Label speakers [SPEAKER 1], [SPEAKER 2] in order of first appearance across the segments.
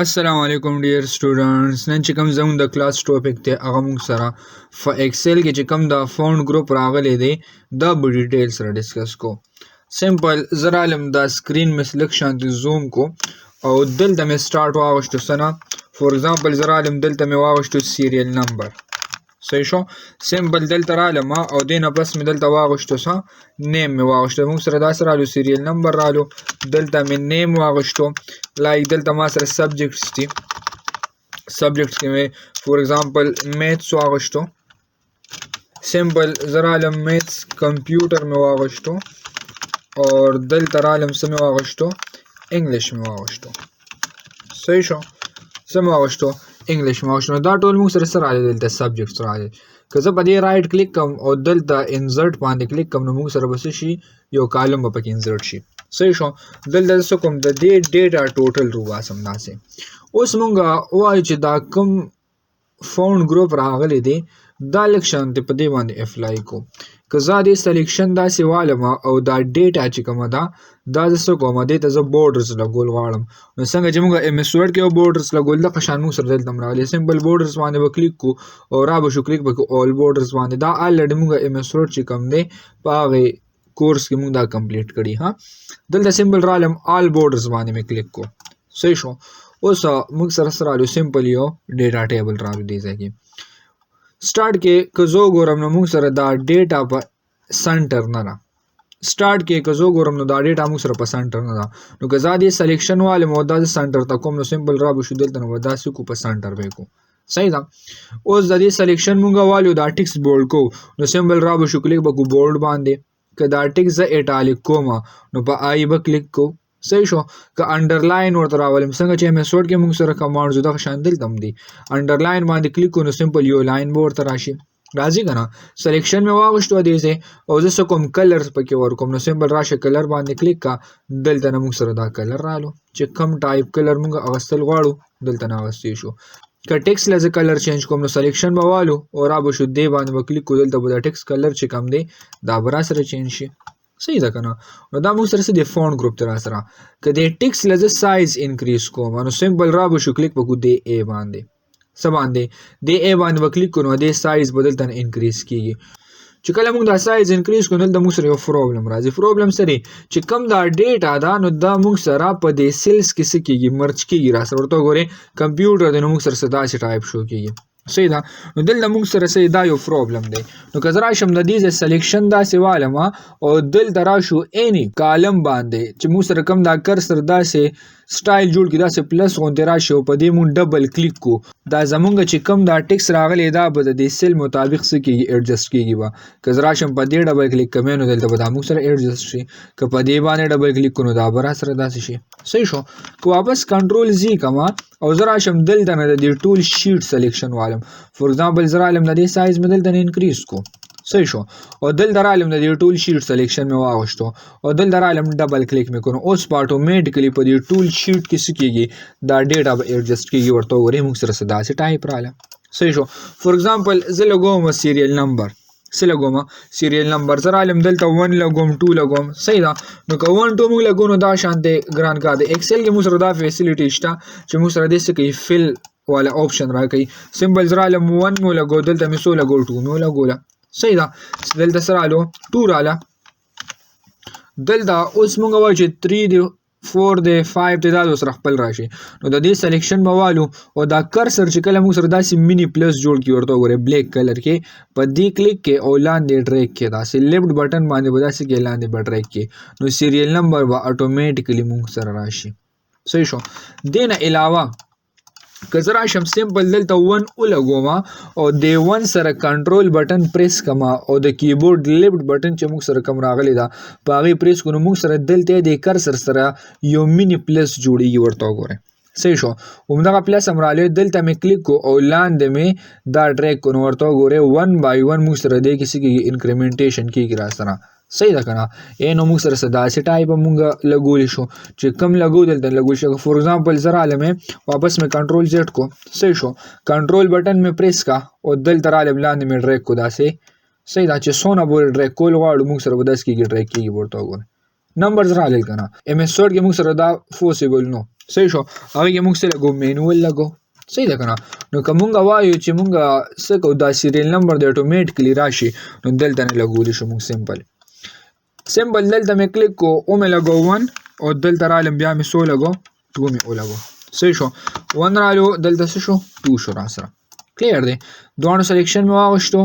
[SPEAKER 1] السلام علیکم ډیر سټوډنټس نن چې کوم زموږ د کلاس ټاپک ته هغه موږ سره په ایکسل کې چې کوم د فونټ ګروپ راغلی دی دا به ډیټیل سره ډسکس کو سمپل زه رالم دا سکرین مې سلک شانتي زوم کو او دلته مې سټارټ واغشتو سنه فور ایگزامپل زه رالم دلته مې واغشتو سیریل نمبر صحیح شو سمپل دلته رالم او دې نه پس مې دلته واغشتو څه نیم مې واغشتو موږ سره داسې رالو سیریل نمبر رالو دلته مې نیم واغشتو لایک دلته ما سره سبجیکټس دي سبجیکټس کې مې فور ایگزامپل میتھس واغشتو سمپل زه رالم میتھس کمپیوټر مې واغشتو اور دلته رالم څه مې واغشتو انګلیش مې واغشتو صحیح شو څه مې واغشتو انګلیش مې واغشتو دا ټول موږ سره څه راغلي دلته سبجیکټس راغلي که زه په دې رایټ کلیک کوم او دلته انزرټ باندې کلیک کوم نو موږ سره به څه شي یو کالم به پکې انزرټ شي صحیح شو دلته څه کوم د دې ډیټا ټوټل روباسم داسې اوس موږ وایو چې دا کوم فونټ ګروپ راغلی دی دا لږ شانتې په دې باندې اپلای کو که زه دې سلیکشن داسې والم او دا ډیټا چې کومه ده دا زه څه کوم دې ته زه بورډرز لګول غواړم نو څنګه چې موږ ایم ایس ورډ کې یو بورډرز لګول دغه شان موږ سره دلته هم راغلی سمپل بورډرز باندې به کلیک کو او را به شو کلیک به کو آل بورډرز باندې دا الریډي موږ ایم ایس ورډ چې کوم دی په هغې کورس کې موږ دا کمپلیټ کړي ها دلته سمپل رالم آل بورډرز باندې مې کلیک کو صحیح شو اوس موږ سره رالو سمپل یو ډیټا ټیبل رالو دې ځای کې سٹارټ کې که زه وګورم نو موږ سره دا ډیټا په سنټر نه ده سٹارټ کې که زه وګورم نو دا ډیټا موږ سره په سنټر نه ده نو که زه دې سلیکشن والم او دا سنټر ته کوم نو سمپل را به شو دلته نو به داسې کو په سنټر به کو صحیح ده اوس د دې سلیکشن موږ والو دا ټیکس بولډ کو نو سمپل را به شو کلیک به کو بولډ باندې که دا ټیکس زه ایټالیک کوم نو په آی به کلیک کو صحیح شو که انډرلاین ورته راولم څنګه چې ایم ایس ورډ کې موږ سره کمانډز دغه شان دلته هم دي انډرلاین باندې کلیک کو نو سمپل یو لاین به ورته راشي راځي که نه سلیکشن مې واغشتو دې ځای او زه څه کوم کلرز پکې ورکوم نو سمپل راشه کلر باندې کلیک کا دلته نه موږ سره دا کلر رالو چې کم ټایپ کلر موږ اغوستل غواړو دلته نه اغوستی شو که ټیکس له زه کلر چینج کوم نو سلیکشن به والو او را به شو دې باندې به کلیک کو دلته به دا ټیکس کلر چې کم دی دا به را سره چینج شي صحیح ده که نه نو دا موږ سره څه دی فونټ ګروپ ته را سره که دې ټیکس له زه سایز انکریز کوم نو سمپل را به شو کلیک به کو دې ای باندې څه باندې دې ای باندې به کلیک کړو نو دې سایز به دلته انکریز کېږي چې کله موږ دا سایز انکریز کړو دلته موږ سره یو پروبلم راځي پروبلم څه دی چې کم دا ډیټا ده نو دا موږ سره په دې سیلز کې څه کېږي مرچ کېږي را سره ورته وګورئ کمپیوټر دی نو موږ سره څه داسې ټایپ شو کېږي صحیح ده نو دلته موږ سره څه دا یو پروبلم دی نو که زه راشم د دې سلیکشن داسې والم او دلته راشو اینی کالم باندې چې موږ سره کم دا کرسر داسې سټایل جوړ کړي داسې پلس غوندې راشي او په دې موږ ډبل کلیک کو دا زمونږ چې کم دا ټیکس راغلی دا به د دې سیل مطابق څه کېږي ایډجسټ کېږي به که زه راشم په دې ډبل کلیک کوم نو دلته به دا موږ سره ایډجسټ شي که په دې باندې ډبل کلیک کړو نو دا به را سره داسې شي صحیح شو که واپس کنټرول زی کوم او زه راشم دلته نه د دې ټول شیټ سلیکشن والم فور ایگزامپل زه رالم د دې سایز مې دلته نه انکریز کو صحیح شو او دلته رالم د دې ټول شیټ سلیکشن مې واغشتو او دلته رالم ډبل کلیک مې کړو اوس په اټومیټیکلی په دې ټول شیټ کې څه کېږي دا ډیټا به ایډجسټ کېږي ورته وګورئ موږ سره څه داسې ټایپ راله صحیح شو فور ایگزامپل زه لګوم سیریل نمبر څه لګوم سیریل نمبر زه رالم دلته 1 لګوم 2 لګوم صحیح ده نو که 1 2 موږ لګو نو دا شانتې ګران کار دی ایکسل کې موږ سره دا فیسیلیټي شته چې موږ سره دې څه کوي فل والا آپشن راکوي سمپل زه رالم 1 مو لګو دلته مې څو لګول 2 مې ولګوله صحیح ده دلته سره رالو 2 راله دلته اوس موږ وایو چې 3 دی 4 دی 5 دی دا سره خپل راشي نو د دې سلیکشن به والو او دا کرسر چې کله موږ سره داسې مینی پلس جوړ کړي ورته وګورئ بلیک کلر کې په دې کلیک کې او لاندې ډریګ کې داسې لیفټ بټن باندې به داسې کې لاندې به ډریګ کې نو سیریل نمبر به اټومیټیکلی موږ سره راشي صحیح شو دې نه علاوه که زه راشم سمپل دلته 1 ولګوم او د 1 سره کنټرول بټن پریس کوم او د کیبورډ لیفټ بټن چې موږ سره کوم راغلی دا په هغې پریس کړو نو موږ سره دلته د کرسر سره یو مینی پلس جوړیږي ورته وګورئ صحیح شو همدغه پلس هم رالی دلته مې کلیک کو او لاندې مې دا ډریګ کو نو ورته وګورئ 1 بای 1 موږ سره دې کې څه کېږي انکریمنټیشن کېږي را سره صحیح ده که نه نو موږ سره څه داسې ټایپ موږ لګولی شو چې کم لګو دلته لګول شي فور ایگزامپل زه رالم واپس مې کنټرول زیډ کو صحیح شو کنټرول بټن مې پریس کا او دلته رالم لاندې مې ډریګ کو داسې صحیح ده چې څونه پورې ډریګ کول غواړو موږ سره به داسې کېږي ډریګ کېږي ورته وګورئ نمبرز راغلل کنه میثود کې موږ سره دا فورسیبل نو صحیح شو هغه کې موږ سره لګو مینوال لګو صحیح ده کنه نو کوم وایو چې موږ څه کو دا سیریل نمبر د اتوماتیکلی راشي نو دلته نه لګول شو موږ سمپل دلته مې کلیک کو او مې لګو 1 او دلته رالم بیا مې سو لګو 2 مې ولګو صحیح شو 1 رالو دلته څه شو 2 شو را سره کلیر دی دوه سلیکشن مې واغشتو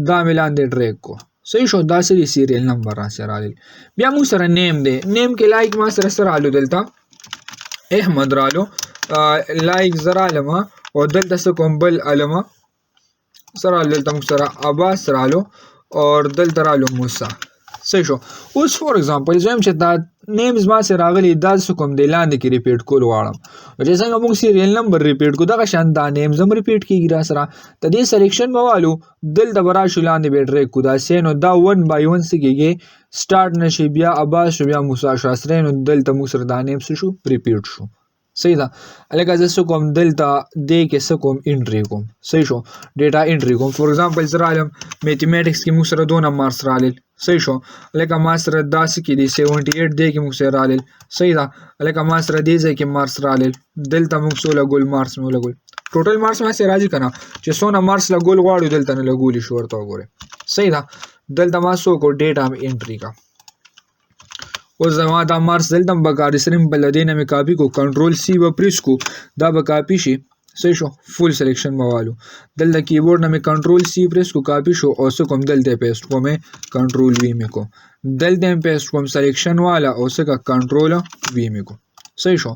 [SPEAKER 1] دا مې لاندې ډریګ کو صحیح شو دا سیریل نمبر را سره رالل بیا موږ سره نیم دی نیم کې لایک ما سره رالو دلته احمد رالو لایک زرا علما او دلته څه کوم بل علما سره دلته موږ سره عباس رالو او دلته رالو موسی صحیح شو اوس فور ایگزامپل زم چې دا نیمز ما سره راغلي دا څه کوم دی لاندې کې ریپیټ کول غواړم چې څنګه موږ سیریل نمبر ریپیټ کو دا شان دا نیمز هم ریپیټ کیږي را سره د دې سلیکشن موالو دلته برا شو لاندې بیټری کو دا سینو دا 1 بای 1 سکیږي سٹارټ نشي بیا عباس شو بیا موسی شو سره نو دلته موږ سره دا نیمز شو ریپیټ شو صحیح ده الګا زه کوم دلته دې کې څه کوم انټری کوم صحیح شو ډیټا انټری کوم فور ایگزامپل زه رالم میتھمیټکس کې موږ سره 2 نمبر رالل صحیح شو الګا ما سره 10 کې دي 78 دې کې موږ سره رالل صحیح ده الګا ما سره دې ځکه مارکس رالل دلته موږ سره ګول مارکس مو لګول ټوټل مارکس ما سره راځي کنه چې 100 مارکس لګول غواړو دلته نه لګول شو ورته وګوره صحیح ده دلته ما سو کو ډیټا انټری کا اوس زما دا مارکس دلته بکار سمپل دینه مې کاپی کو کنټرول سی و پریس کو دا به کاپی شي صحیح شو فول سلیکشن موالو دلته کیبورډ نه مې کنټرول سی پریس کو کاپی شو او څه کوم دلته پیسټ کوم کنټرول وی مې کو دلته پیسټ کوم سلیکشن والا او څه کا کنټرول وی مې کو صحیح شو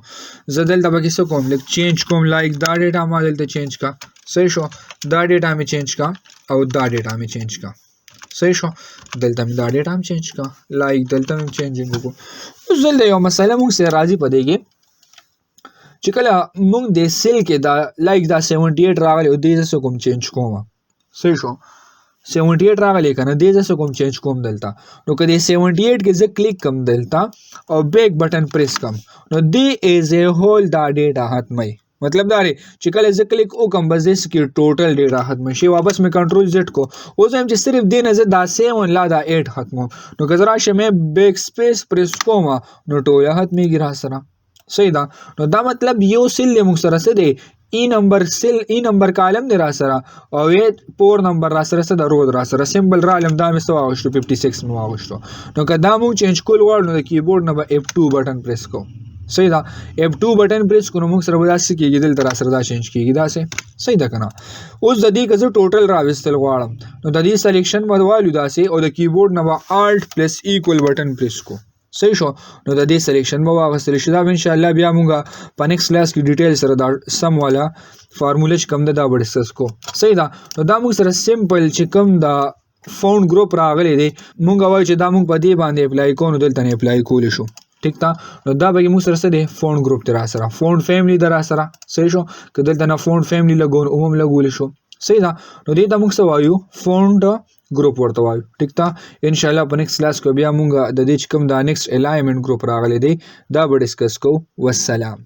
[SPEAKER 1] زه دلته به څه کوم لیک چینج کوم لایک دا ډیټا ما دلته چینج کا صحیح شو دا ډیټا مې چینج کا او دا ډیټا مې چینج کا صحیح شو دلته مې دا ډیټا هم چینج کا لایک دلته هم چینجینګ وکړو اوس دلته یو مسله موږ سره راځي پدې کې چې کله موږ د سیل کې دا لایک دا 78 راغلی او دې څه کوم چینج کوم صحیح شو 78 راغلی کنه دې څه کوم چینج کوم دلته نو کله 78 کې زه کلیک کوم دلته او بیک بٹن پریس کوم نو دې از ا هول دا ډیټا ختمي مطلب دا چې کله زه کلیک وکم بس دې کې ټوټل ډیټا ختم شي واپس مې کنټرول زد کو اوس هم چې صرف دې نه زه دا 7 لا دا 8 ختمو نو که زه راشم بیک سپیس پریس کوم نو ټوله ختميږي را سره صحیح ده نو دا مطلب یو سیل له موږ سره څه دی ای نمبر سیل ای نمبر کالم دی را سره او یې پور نمبر را سره څه د رود را سره سمبل را لم دا مې سو واغشتو 56 مو واغشتو نو که دا موږ چینج کول غواړو نو د کیبورډ نه به F2 بٹن پریس کو صحیح ده F2 بٹن پریس کړو موږ سره ودا څه کېږي دلته را سره دا چینج کېږي دا څه صحیح ده کنه اوس د دې کزه ټوټل راوستل غواړم نو د دې سلیکشن مدوالو دا څه او د کیبورډ نه به Alt + equal بٹن پریس کو صحیح شو نو د دې سلیکشن به واغستل شي دا ان شاء الله بیا موږ په نیکست کلاس کې ډیټیل سره دا سم والا فارموله چې کوم دا به ډسکس کو صحیح ده نو دا موږ سره سمپل چې کوم دا فاوند ګروپ راغلی دی موږ وایو چې دا موږ په دې باندې اپلای کوو نو دلته نه اپلای کول شو ٹھیک تا نو دا به موږ سره څه دی فاوند ګروپ تر سره فاوند فیملی در سره صحیح شو که دلته نه فاوند فیملی لګون عموم لګول شو صحیح ده نو دې ته موږ څه وایو فاوند ګروپ ورته وایو ٹھیک تا ان شاء الله په نیکست کلاس کې بیا موږ د دې کوم دا نیکست الایمنت ګروپ راغلی دی دا به ډسکس کوو والسلام